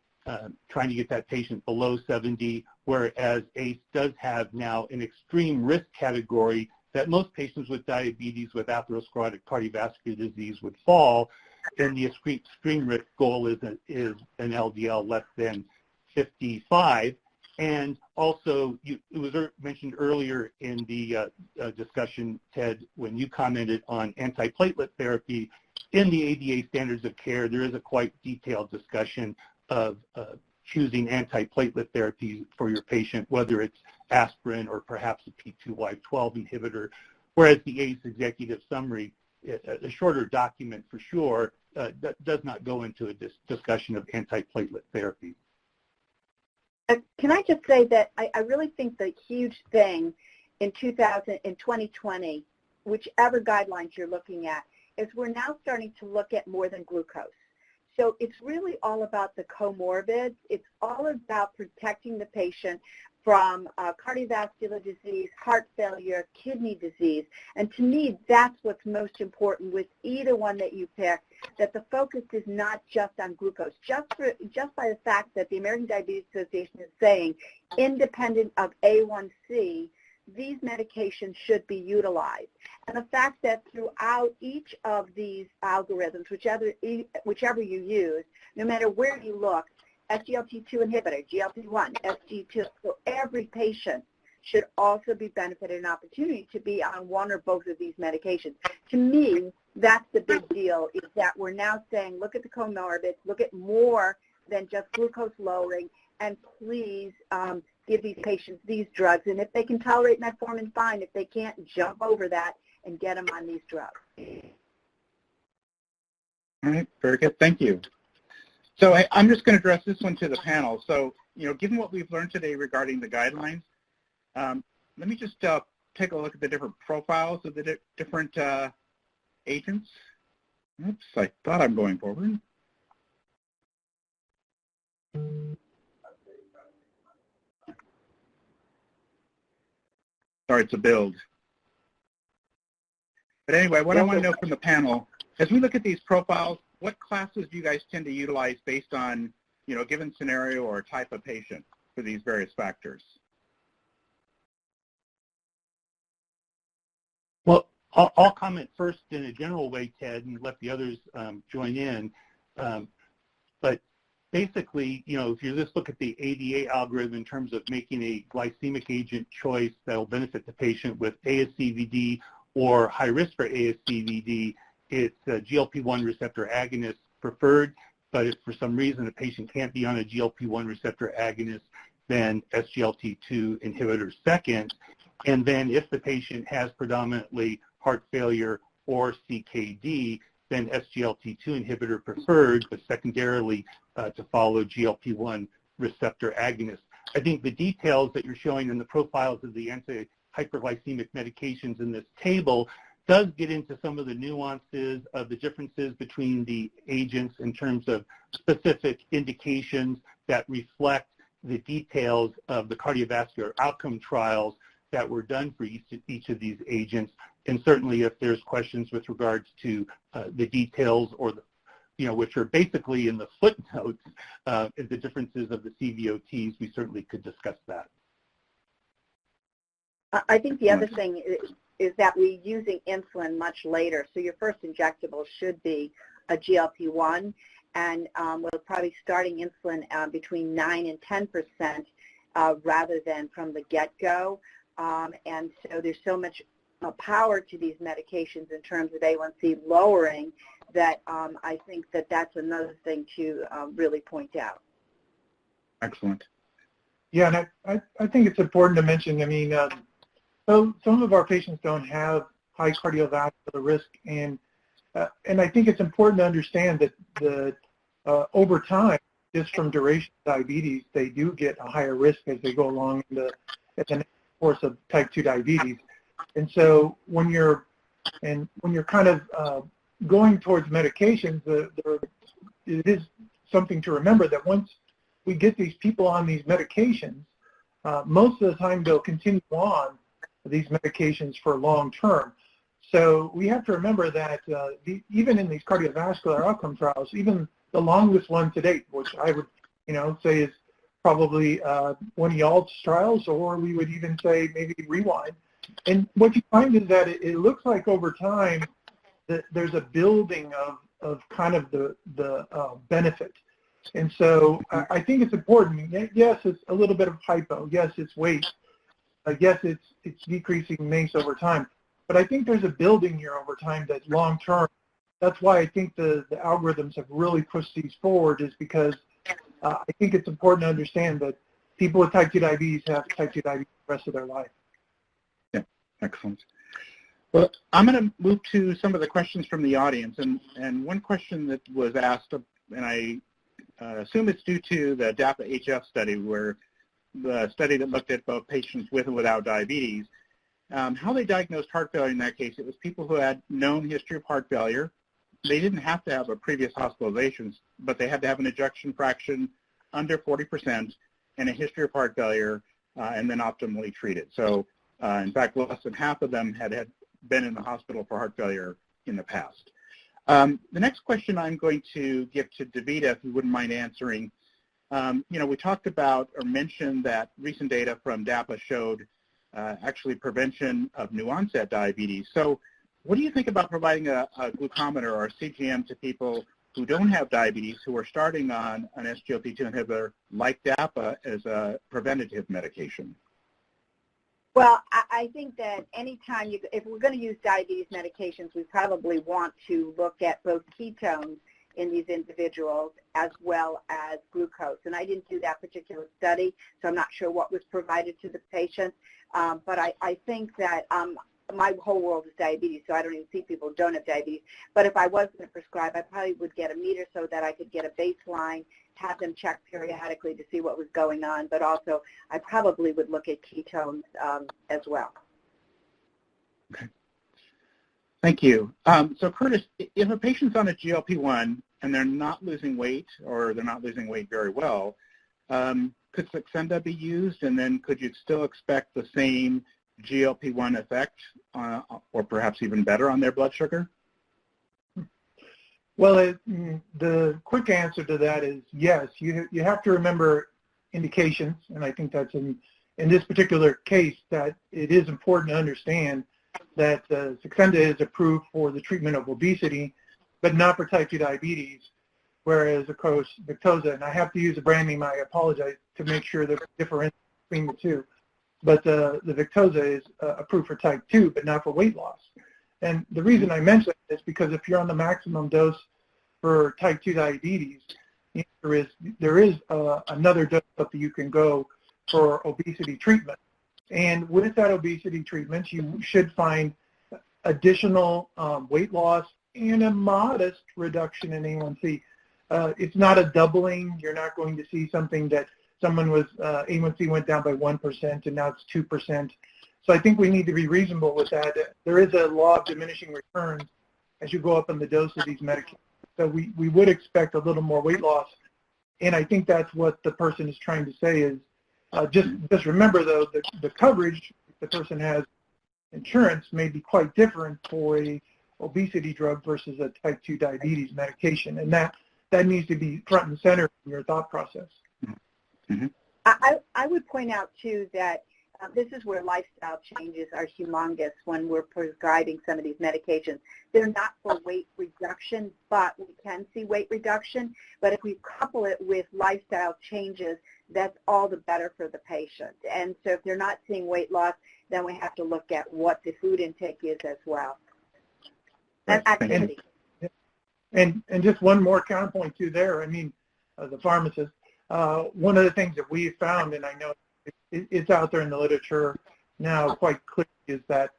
Speaker 5: trying to get that patient below 70, whereas ACE does have now an extreme risk category that most patients with diabetes with atherosclerotic cardiovascular disease would fall, and the extreme risk goal is an LDL less than 55. And also, it was mentioned earlier in the discussion, Ted, when you commented on antiplatelet therapy. In the ADA standards of care, there is a quite detailed discussion of choosing antiplatelet therapy for your patient, whether it's aspirin or perhaps a P2Y12 inhibitor, whereas the ACE executive summary, a shorter document for sure, does not go into a discussion of antiplatelet therapy.
Speaker 4: Can I just say that I really think the huge thing in 2020, whichever guidelines you're looking at, is we're now starting to look at more than glucose. So it's really all about the comorbids. It's all about protecting the patient from cardiovascular disease, heart failure, kidney disease. And to me, that's what's most important with either one that you pick, that the focus is not just on glucose. Just by the fact that the American Diabetes Association is saying, independent of A1C, these medications should be utilized. And the fact that throughout each of these algorithms, whichever you use, no matter where you look, SGLT2 inhibitor, GLP-1, SG2, so every patient should also be benefited an opportunity to be on one or both of these medications. To me, that's the big deal, is that we're now saying, look at the comorbids, look at more than just glucose lowering, and please give these patients these drugs. And if they can tolerate metformin, fine. If they can't, jump over that and get them on these drugs.
Speaker 2: All right, very good. Thank you. So I'm just going to address this one to the panel. So, given what we've learned today regarding the guidelines, let me just take a look at the different profiles of the different agents. Oops, I thought I'm going forward. Sorry, it's a build. But anyway, what I want to know from the panel, as we look at these profiles, what classes do you guys tend to utilize based on, a given scenario or type of patient for these various factors?
Speaker 5: Well, I'll comment first in a general way, Ted, and let the others join in. But basically, if you just look at the ADA algorithm in terms of making a glycemic agent choice that will benefit the patient with ASCVD or high risk for ASCVD, it's a GLP-1 receptor agonist preferred, but if for some reason the patient can't be on a GLP-1 receptor agonist, then SGLT2 inhibitor second. And then if the patient has predominantly heart failure or CKD, then SGLT2 inhibitor preferred, but secondarily to follow GLP-1 receptor agonists. I think the details that you're showing in the profiles of the anti-hyperglycemic medications in this table does get into some of the nuances of the differences between the agents in terms of specific indications that reflect the details of the cardiovascular outcome trials that were done for each of these agents. And certainly if there's questions with regards to the details or the, which are basically in the footnotes, the differences of the CVOTs, we certainly could discuss that.
Speaker 4: I think the other thing is that we're using insulin much later. So your first injectable should be a GLP-1, and we're probably starting insulin between 9 and 10% rather than from the get-go. And so there's so much power to these medications in terms of A1C lowering that I think that that's another thing to really point out.
Speaker 2: Excellent.
Speaker 3: Yeah, and I think it's important to mention, I mean, so some of our patients don't have high cardiovascular risk, and I think it's important to understand that over time, just from duration of diabetes, they do get a higher risk as they go along in the course of type 2 diabetes. And so when you're kind of going towards medications, it is something to remember that once we get these people on these medications, most of the time they'll continue on these medications for long term. So we have to remember that even in these cardiovascular outcome trials, even the longest one to date, which I would say is probably one of y'all's trials, or we would even say maybe Rewind. And what you find is that it looks like over time that there's a building of kind of the benefit. And so I think it's important. Yes, it's a little bit of hypo. Yes, it's weight. Yes, it's decreasing MACE over time. But I think there's a building here over time that's long term. That's why I think the algorithms have really pushed these forward, is because I think it's important to understand that people with type 2 diabetes have type 2 diabetes the rest of their life.
Speaker 2: Yeah, excellent. Well, I'm going to move to some of the questions from the audience. And one question that was asked, and I assume it's due to the DAPA-HF study, where the study that looked at both patients with and without diabetes, how they diagnosed heart failure in that case. It was people who had known history of heart failure. They didn't have to have a previous hospitalization, but they had to have an ejection fraction under 40% and a history of heart failure, and then optimally treated. So, in fact, less than half of them had been in the hospital for heart failure in the past. The next question I'm going to give to Davida, if you wouldn't mind answering. We talked about or mentioned that recent data from DAPA showed actually prevention of new onset diabetes. So what do you think about providing a glucometer or a CGM to people who don't have diabetes, who are starting on an SGLT2 inhibitor like DAPA as a preventative medication?
Speaker 4: Well, I think that anytime if we're going to use diabetes medications, we probably want to look at both ketones in these individuals as well as glucose. And I didn't do that particular study, so I'm not sure what was provided to the patient. But I think that my whole world is diabetes, so I don't even see people who don't have diabetes. But if I was going to prescribe, I probably would get a meter so that I could get a baseline, have them check periodically to see what was going on. But also, I probably would look at ketones as well.
Speaker 2: Okay. Thank you. So Curtis, if a patient's on a GLP-1 and they're not losing weight, or they're not losing weight very well, could Saxenda be used, and then could you still expect the same GLP-1 effect, or perhaps even better on their blood sugar?
Speaker 3: Well, the quick answer to that is yes. You have to remember indications, and I think that's in this particular case that it is important to understand that Saxenda is approved for the treatment of obesity, but not for type 2 diabetes, whereas, of course, Victoza, and I have to use a brand name, I apologize, to make sure there's a difference between the two. But the Victoza is approved for type 2, but not for weight loss. And the reason I mention it is because if you're on the maximum dose for type 2 diabetes, there is another dose that you can go for obesity treatment. And with that obesity treatment, you should find additional weight loss and a modest reduction in A1C. It's not a doubling. You're not going to see something that someone was A1C went down by 1% and now it's 2%. So I think we need to be reasonable with that. There is a law of diminishing returns as you go up in the dose of these medications. So we would expect a little more weight loss. And I think that's what the person is trying to say is just remember, though, the coverage the person has insurance may be quite different for a obesity drug versus a type 2 diabetes medication. And that needs to be front and center in your thought process.
Speaker 4: Mm-hmm. I would point out, too, that this is where lifestyle changes are humongous when we're prescribing some of these medications. They're not for weight reduction, but we can see weight reduction. But if we couple it with lifestyle changes, that's all the better for the patient. And so if they're not seeing weight loss, then we have to look at what the food intake is as well. And activity.
Speaker 3: And just one more counterpoint too there. I mean, as a pharmacist, one of the things that we found, and I know it's out there in the literature now quite clearly, is that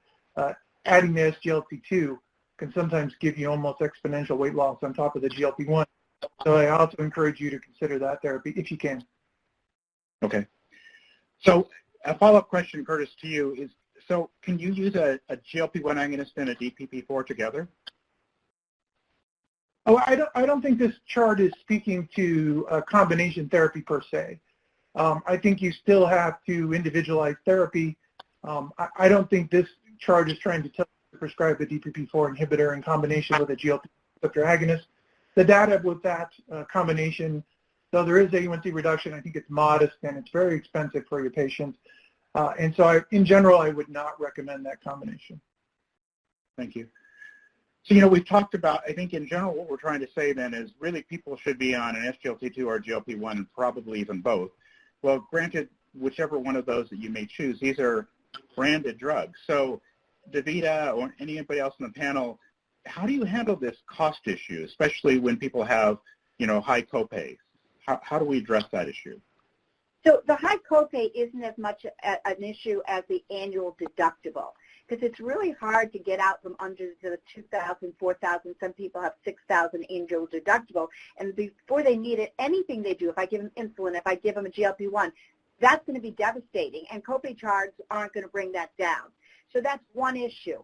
Speaker 3: adding the SGLT2 can sometimes give you almost exponential weight loss on top of the GLP-1. So I also encourage you to consider that therapy if you can.
Speaker 2: Okay. So a follow-up question, Curtis, to you is, so can you use a GLP-1 agonist and a DPP-4 together?
Speaker 3: Oh, I don't think this chart is speaking to combination therapy per se. I think you still have to individualize therapy. I don't think this chart is trying to tell you to prescribe a DPP-4 inhibitor in combination with a GLP receptor agonist. The data with that combination, though there is A1C reduction, I think it's modest and it's very expensive for your patient. And so in general, I would not recommend that combination.
Speaker 2: Thank you. So, we've talked about, I think in general what we're trying to say then is really people should be on an SGLT2 or GLP-1 and probably even both. Well, granted, whichever one of those that you may choose, these are branded drugs. So DaVita or anybody else on the panel, how do you handle this cost issue, especially when people have, high copays? How do we address that issue?
Speaker 4: So the high copay isn't as much an issue as the annual deductible, because it's really hard to get out from under the $2,000, $4,000. Some people have $6,000 annual deductible, and before they need it, anything they do, if I give them insulin, if I give them a GLP-1, that's going to be devastating, and copay charges aren't going to bring that down. So that's one issue.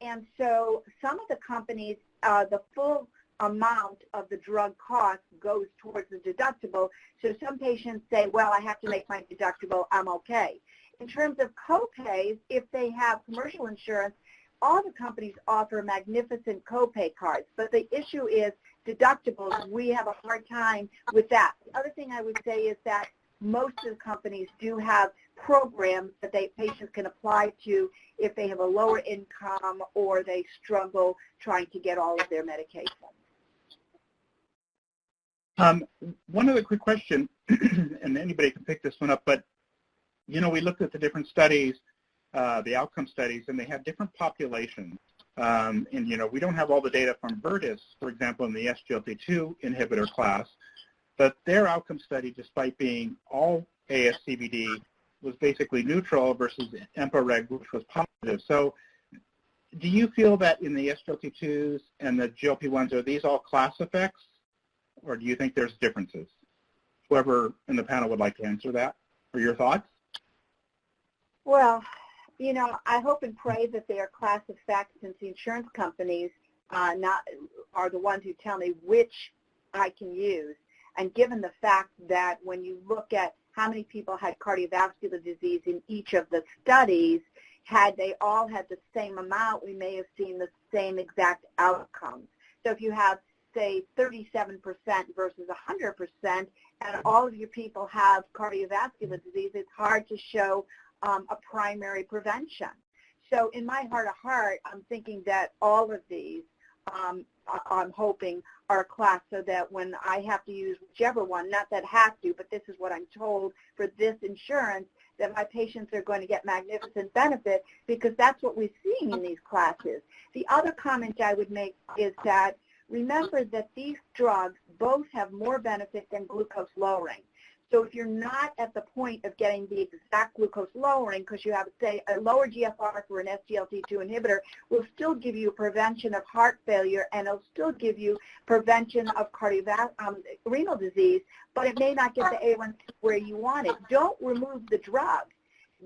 Speaker 4: And so some of the companies, the full amount of the drug cost goes towards the deductible. So some patients say, well, I have to make my deductible, I'm okay. In terms of copays, if they have commercial insurance, all the companies offer magnificent copay cards. But the issue is deductibles. We have a hard time with that. The other thing I would say is that most of the companies do have programs that patients can apply to if they have a lower income or they struggle trying to get all of their medication.
Speaker 2: One other quick question, and anybody can pick this one up, but we looked at the different studies, the outcome studies, and they had different populations. And we don't have all the data from Virtus, for example, in the SGLT2 inhibitor class, but their outcome study, despite being all ASCVD, was basically neutral versus EMPA-REG, which was positive. So do you feel that in the SGLT2s and the GLP-1s, are these all class effects, or do you think there's differences? Whoever in the panel would like to answer that, or your thoughts?
Speaker 4: Well, I hope and pray that they are class effects, since the insurance companies are the ones who tell me which I can use. And given the fact that when you look at how many people had cardiovascular disease in each of the studies, had they all had the same amount, we may have seen the same exact outcomes. So if you have, say, 37% versus 100%, and all of your people have cardiovascular disease, it's hard to show a primary prevention. So in my heart of heart, I'm thinking that all of these, I'm hoping, are class, so that when I have to use whichever one, not that have to, but this is what I'm told for this insurance, that my patients are going to get magnificent benefit, because that's what we're seeing in these classes. The other comment I would make is that remember that these drugs both have more benefit than glucose lowering. So if you're not at the point of getting the exact glucose lowering, because you have, say, a lower GFR for an SGLT2 inhibitor will still give you prevention of heart failure, and it'll still give you prevention of renal disease, but it may not get the A1C where you want it. Don't remove the drug.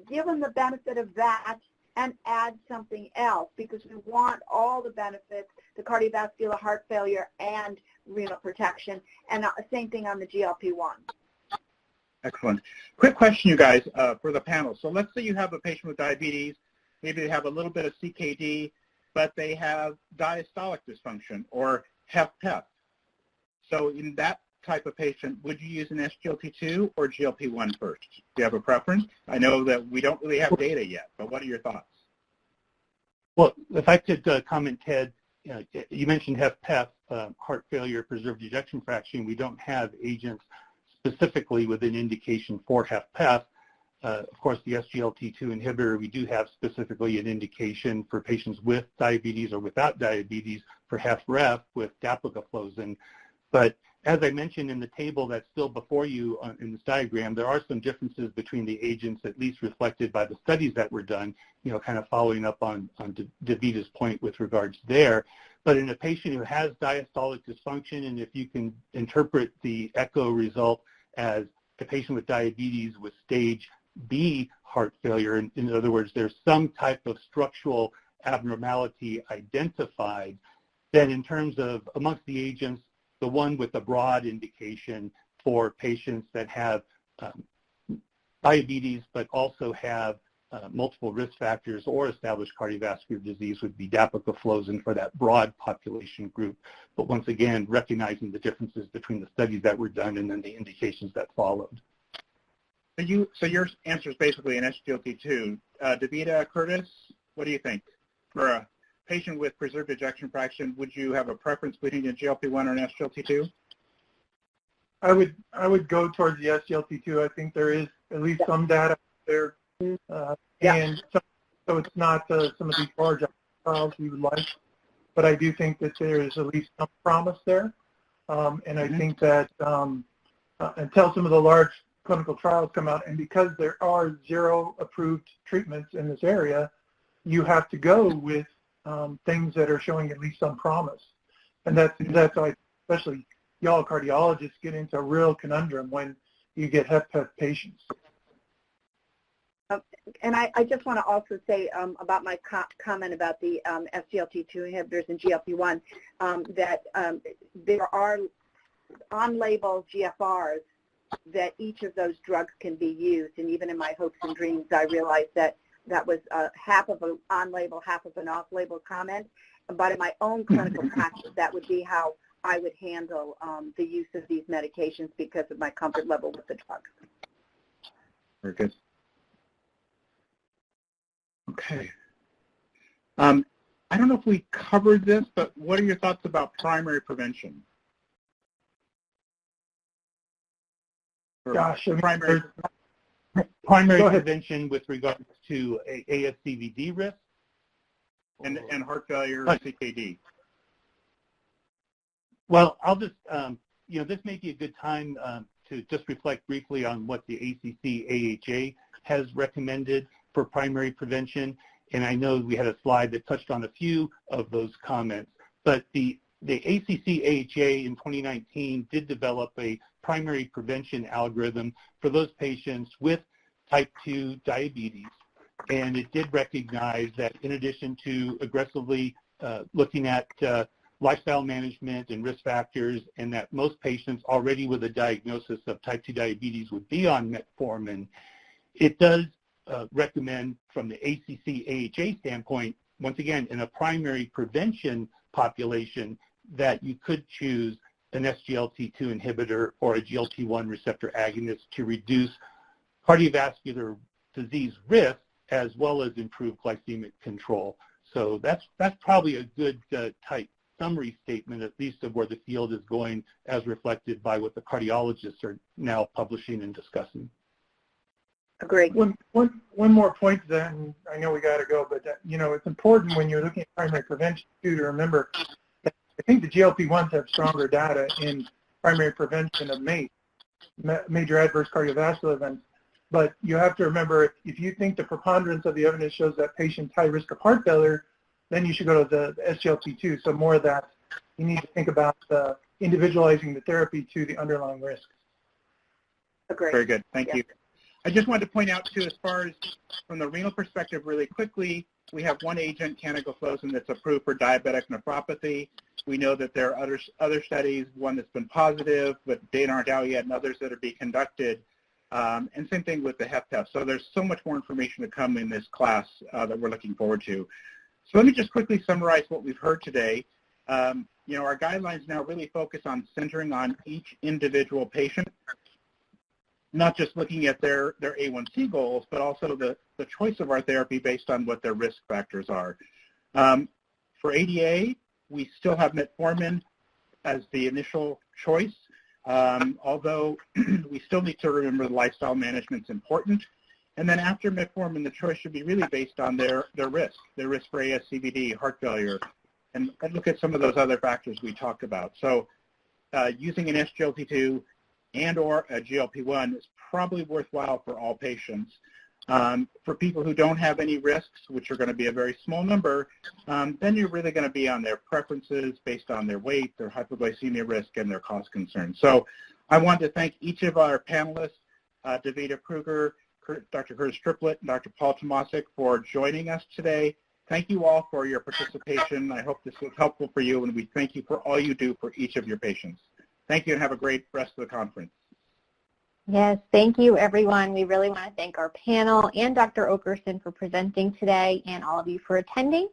Speaker 4: Give them the benefit of that and add something else, because we want all the benefits, the cardiovascular, heart failure, and renal protection, and same thing on the GLP-1.
Speaker 2: Excellent. Quick question, you guys, for the panel. So let's say you have a patient with diabetes, maybe they have a little bit of CKD, but they have diastolic dysfunction or HFpEF. So in that type of patient, would you use an SGLT2 or GLP-1 first? Do you have a preference? I know that we don't really have data yet, but what are your thoughts?
Speaker 5: Well, if I could comment, Ted, you mentioned HFpEF, heart failure, preserved ejection fraction. We don't have agents specifically with an indication for HFpEF. Of course, the SGLT2 inhibitor, we do have specifically an indication for patients with diabetes or without diabetes for HFrEF with dapagliflozin. But as I mentioned in the table that's still before you in this diagram, there are some differences between the agents, at least reflected by the studies that were done, kind of following up on Davita's point with regards there. But in a patient who has diastolic dysfunction, and if you can interpret the echo result as a patient with diabetes with stage B heart failure, in other words, there's some type of structural abnormality identified, then in terms of amongst the agents, the one with a broad indication for patients that have diabetes but also have multiple risk factors or established cardiovascular disease would be dapagliflozin for that broad population group. But once again, recognizing the differences between the studies that were done and then the indications that followed.
Speaker 2: So your answer is basically an SGLT2. Davita, Curtis, what do you think? For a patient with preserved ejection fraction, would you have a preference between a GLP-1 or an SGLT2?
Speaker 3: I would go towards the SGLT2. I think there is at least some data there. And so it's not some of these large trials we would like, but I do think that there is at least some promise there. And I think that until some of the large clinical trials come out, and because there are 0 approved treatments in this area, you have to go with things that are showing at least some promise. And that's why, especially y'all cardiologists, get into a real conundrum when you get HFpEF patients.
Speaker 4: And I just want to also say about my comment about the SGLT2 inhibitors and GLP-1, that there are on-label GFRs that each of those drugs can be used. And even in my hopes and dreams, I realized that was half of an on-label, half of an off-label comment. But in my own clinical practice, that would be how I would handle the use of these medications because of my comfort level with the drugs.
Speaker 2: Very good. Okay. I don't know if we covered this, but what are your thoughts about primary prevention?
Speaker 3: Gosh,
Speaker 2: primary
Speaker 5: prevention with regards to ASCVD risk?
Speaker 2: And heart failure or CKD?
Speaker 5: Well, I'll just, this may be a good time to just reflect briefly on what the ACC-AHA has recommended for primary prevention. And I know we had a slide that touched on a few of those comments, but the ACC-AHA in 2019 did develop a primary prevention algorithm for those patients with type 2 diabetes. And it did recognize that in addition to aggressively looking at lifestyle management and risk factors, and that most patients already with a diagnosis of type 2 diabetes would be on metformin, it does recommend from the ACC-AHA standpoint, once again, in a primary prevention population, that you could choose an SGLT2 inhibitor or a GLP-1 receptor agonist to reduce cardiovascular disease risk as well as improve glycemic control. So that's probably a good type summary statement, at least of where the field is going as reflected by what the cardiologists are now publishing and discussing.
Speaker 4: Agreed.
Speaker 3: One more point to that, and I know we got to go, but it's important when you're looking at primary prevention too to remember that I think the GLP-1s have stronger data in primary prevention of MACE major adverse cardiovascular events. But you have to remember, if you think the preponderance of the evidence shows that patient's high risk of heart failure, then you should go to the SGLT2. So more of that, you need to think about individualizing the therapy to the underlying risks.
Speaker 4: Great.
Speaker 2: Very good. Thank you. I just wanted to point out, too, as far as from the renal perspective really quickly, we have one agent, canagliflozin, that's approved for diabetic nephropathy. We know that there are other studies, one that's been positive, but data aren't out yet, and others that are being conducted. And same thing with the HFpEF. So there's so much more information to come in this class that we're looking forward to. So let me just quickly summarize what we've heard today. You know, our guidelines now really focus on centering on each individual patient, not just looking at their A1C goals, but also the choice of our therapy based on what their risk factors are. For ADA, we still have metformin as the initial choice, although we still need to remember the lifestyle management is important. And then after metformin, the choice should be really based on their risk for ASCVD, heart failure, and look at some of those other factors we talked about. So using an SGLT2 and or a GLP-1 is probably worthwhile for all patients. For people who don't have any risks, which are going to be a very small number, then you're really going to be on their preferences based on their weight, their hypoglycemia risk, and their cost concerns. So I want to thank each of our panelists, Davida Kruger, Dr. Curtis Triplett, and Dr. Paul Tomasic, for joining us today. Thank you all for your participation. I hope this was helpful for you, and we thank you for all you do for each of your patients. Thank you, and have a great rest of the conference.
Speaker 1: Yes, thank you, everyone. We really want to thank our panel and Dr. Okerson for presenting today, and all of you for attending.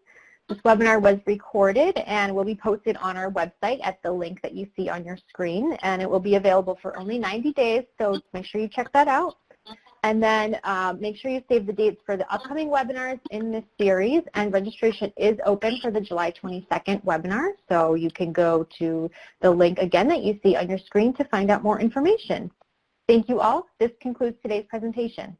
Speaker 1: This webinar was recorded and will be posted on our website at the link that you see on your screen, and it will be available for only 90 days, so make sure you check that out. And then make sure you save the dates for the upcoming webinars in this series, and registration is open for the July 22nd webinar, so you can go to the link again that you see on your screen to find out more information. Thank you all. This concludes today's presentation.